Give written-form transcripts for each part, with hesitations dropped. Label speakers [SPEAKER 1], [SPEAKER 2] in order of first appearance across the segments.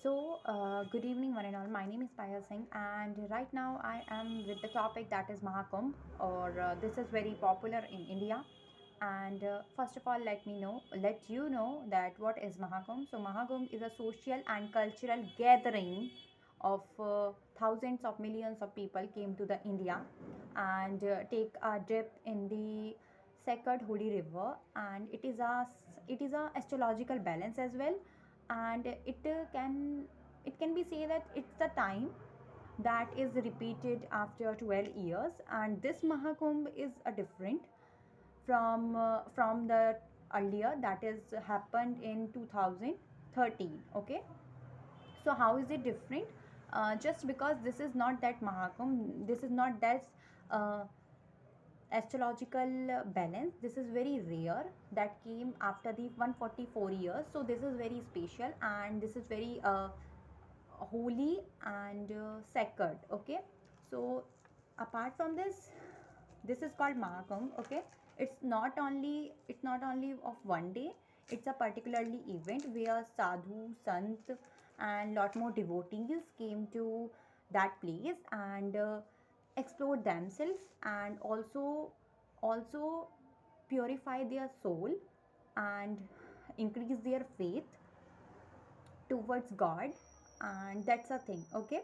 [SPEAKER 1] Good evening, one and all. My name is Payal Singh, and right now I am with the topic that is Mahakumbh, or this is very popular in India. And first of all, let you know that what is Mahakumbh. So, Mahakumbh is a social and cultural gathering of thousands of millions of people came to the India and take a dip in the sacred holy river, and it is a astrological balance as well, and it can be say that it's the time that is repeated after 12 years, and this Mahakumbh is a different from the earlier that is happened in 2013. Okay, so how is it different? Just because this is not that Mahakumbh, this is not that uh, astrological balance, this is very rare, that came after the 144 years. So this is very special, and this is very holy and sacred. Okay, so apart from this is called Mahakumbh. Okay, it's not only of one day. It's a particularly event where sadhu, sant, and lot more devotees came to that place and explore themselves, and also purify their soul and increase their faith towards God, and that's a thing. Okay,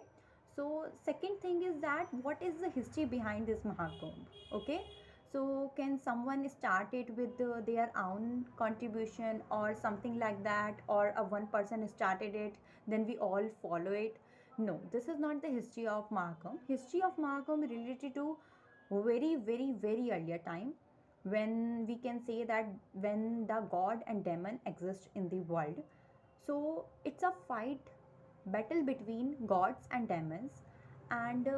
[SPEAKER 1] so second thing is that what is the history behind this Mahakumbh? Okay, so can someone start it with their own contribution or something like that, or a one person started it, then we all follow it? No, this is not the history of Mahakumbh. History of Mahakumbh related to very very very earlier time, when we can say that when the god and demon exist in the world. So it's a battle between gods and demons, and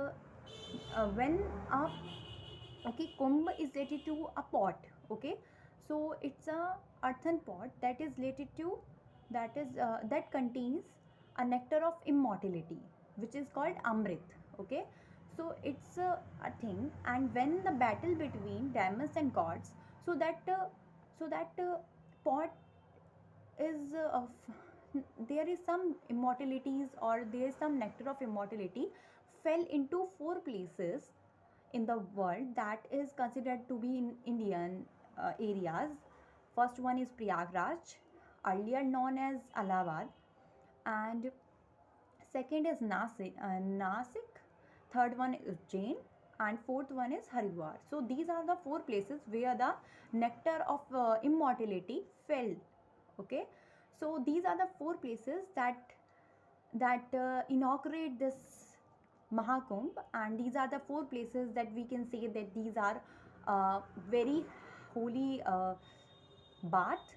[SPEAKER 1] when a okay kumbh is related to a pot. Okay, so it's a earthen pot that is related to that contains a nectar of immortality, which is called amrit. Okay, so it's a thing, and when the battle between demons and gods, so that pot is there is some immortalities, or there is some nectar of immortality fell into four places in the world that is considered to be in Indian areas. First one is Prayagraj, earlier known as Allahabad, and second is Nasik, third one is Ujjain, and fourth one is Haridwar. So these are the four places where the nectar of immortality fell. Okay, so these are the four places that inaugurate this Mahakumbh, and these are the four places that we can say that these are very holy bath,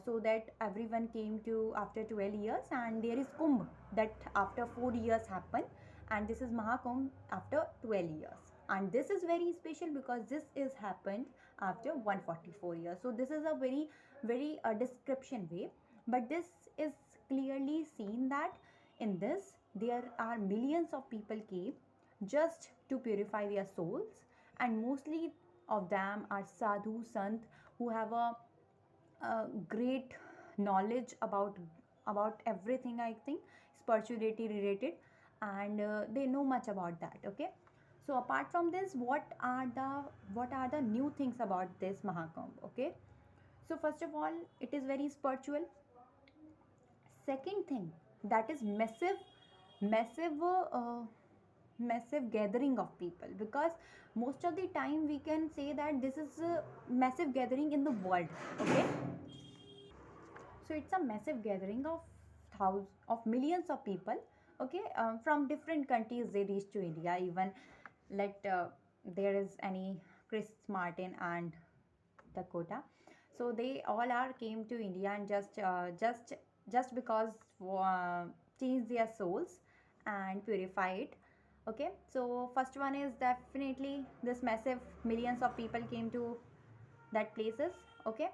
[SPEAKER 1] so that everyone came to after 12 years, and there is Kumbh that after 4 years happen, and this is Mahakumbh after 12 years, and this is very special because this is happened after 144 years. So this is a very very description way, but this is clearly seen that in this there are millions of people came just to purify their souls, and mostly of them are sadhu sant who have a great knowledge about everything, I think, spirituality related, and they know much about that. Okay, so apart from this, what are the new things about this Mahakumbh? Okay, so first of all, it is very spiritual. Second thing, that is massive massive gathering of people, because most of the time we can say that this is a massive gathering in the world. Okay, so it's a massive gathering of millions of people. Okay, from different countries they reach to India. Even let there is any Chris Martin and Dakota, so they all are came to India, and just because change their souls and purify it. Okay, so first one is definitely this massive millions of people came to that places. Okay,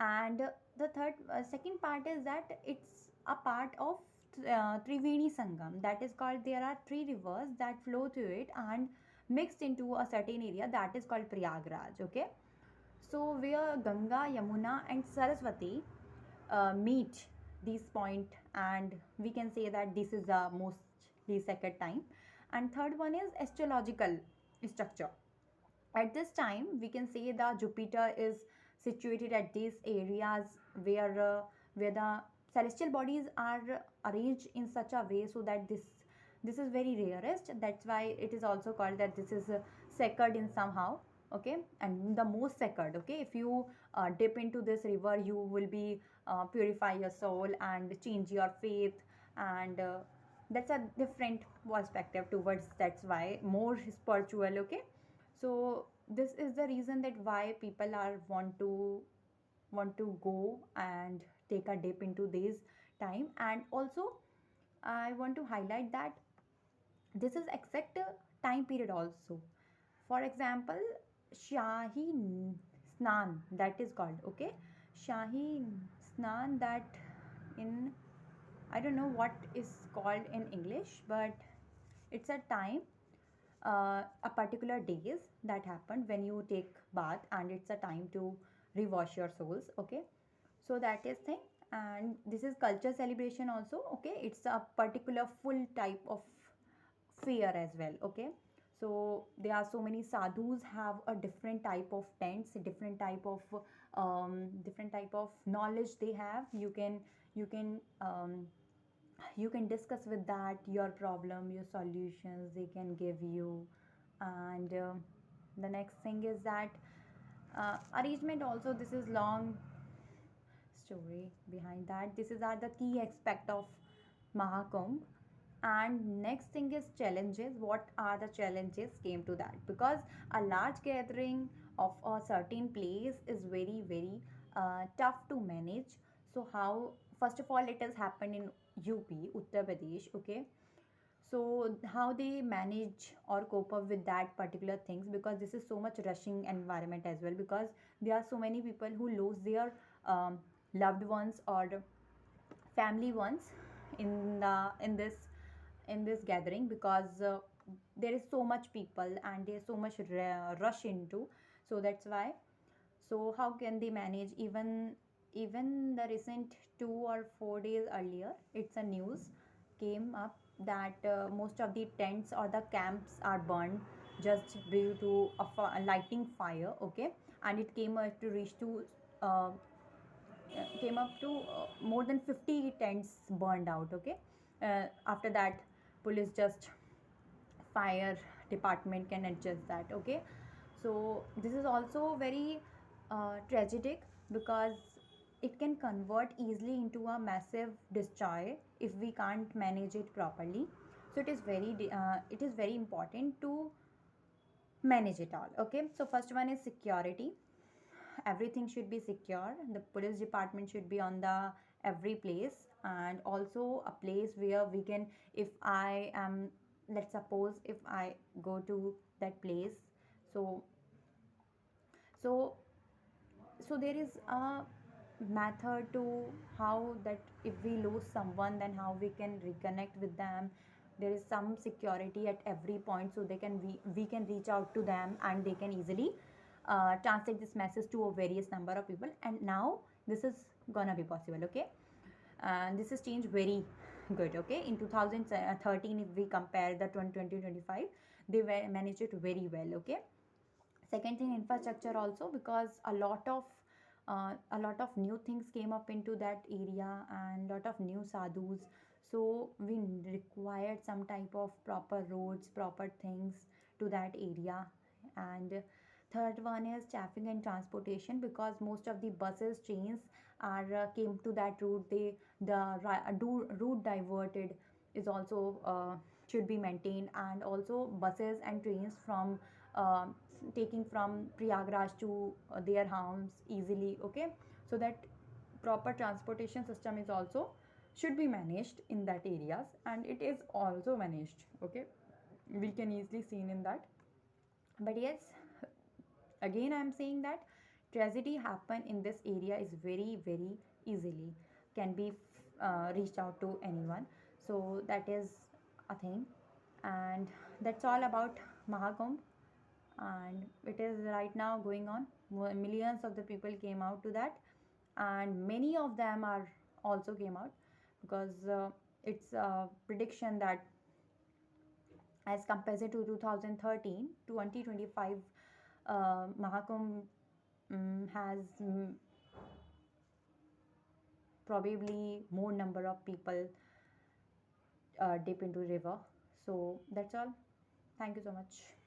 [SPEAKER 1] and the second part is that it's a part of Triveni Sangam, that is called, there are three rivers that flow through it and mixed into a certain area that is called Prayagraj. Okay, so where Ganga, Yamuna, and Saraswati meet these point, and we can say that this is the mostly sacred time. And third one is astrological structure. At this time we can say the Jupiter is situated at these areas where the celestial bodies are arranged in such a way so that this is very rarest. That's why it is also called that this is sacred in somehow. Okay, and the most sacred. Okay, if you dip into this river, you will be purify your soul and change your faith, and that's a different perspective towards, that's why more spiritual. Okay, so this is the reason that why people are want to go and take a dip into this time. And also I want to highlight that this is exact time period also. For example, Shahi Snan, that is called. Okay, Shahi Snan, that in, I don't know what is called in English, but it's a time, a particular days that happened when you take bath, and it's a time to rewash your souls. Okay, so that is thing. And this is culture celebration also. Okay, it's a particular full type of fair as well. Okay, so there are so many sadhus have a different type of tents, different type of knowledge they have. You can discuss with that your problem, your solutions they can give you. And the next thing is that arrangement also, this is long story behind that. This is are the key aspect of Mahakumbh. And next thing is challenges. What are the challenges came to that? Because a large gathering of a certain place is very very tough to manage. So how, first of all, it has happened in UP, Uttar Pradesh. Okay, so how they manage or cope up with that particular things, because this is so much rushing environment as well, because there are so many people who lose their loved ones or family ones in the in this gathering, because there is so much people and there's so much rush into. So that's why. So how can they manage? Even the recent 2 or 4 days earlier, it's a news came up that most of the tents or the camps are burned just due to a lighting fire. Okay, and it uh, came up to more than 50 tents burned out. Okay, after that, police just, fire department can adjust that. Okay, so this is also very tragic, because it can convert easily into a massive destroy if we can't manage it properly. So it is very important to manage it all. Okay, so first one is security. Everything should be secure. The police department should be on the every place, and also a place where we can, if I am, let's suppose if I go to that place. So so so there is a method to how that if we lose someone, then how we can reconnect with them. There is some security at every point, so we can reach out to them and they can easily translate this message to a various number of people. And now this is gonna be possible. Okay, and this has changed very good. Okay, in 2013, if we compare the 2020-25, they managed it very well. Okay, second thing, infrastructure also, because a lot of new things came up into that area and lot of new sadhus. So we required some type of proper roads, proper things to that area. And third one is traffic and transportation, because most of the buses, trains are came to that route. Route diverted is also should be maintained. And also buses and trains from uh, taking from Prayagraj to their homes easily. Okay, so that proper transportation system is also should be managed in that areas, and it is also managed. Okay, we can easily seen in that. But yes, again I am saying that tragedy happen in this area is very very easily can be reached out to anyone. So that is a thing. And that's all about Mahakumbh. And it is right now going on. Millions of the people came out to that, and many of them are also came out. because it's a prediction that as compared to 2013, 2025 Mahakumbh has probably more number of people dip into river. So that's all. Thank you so much.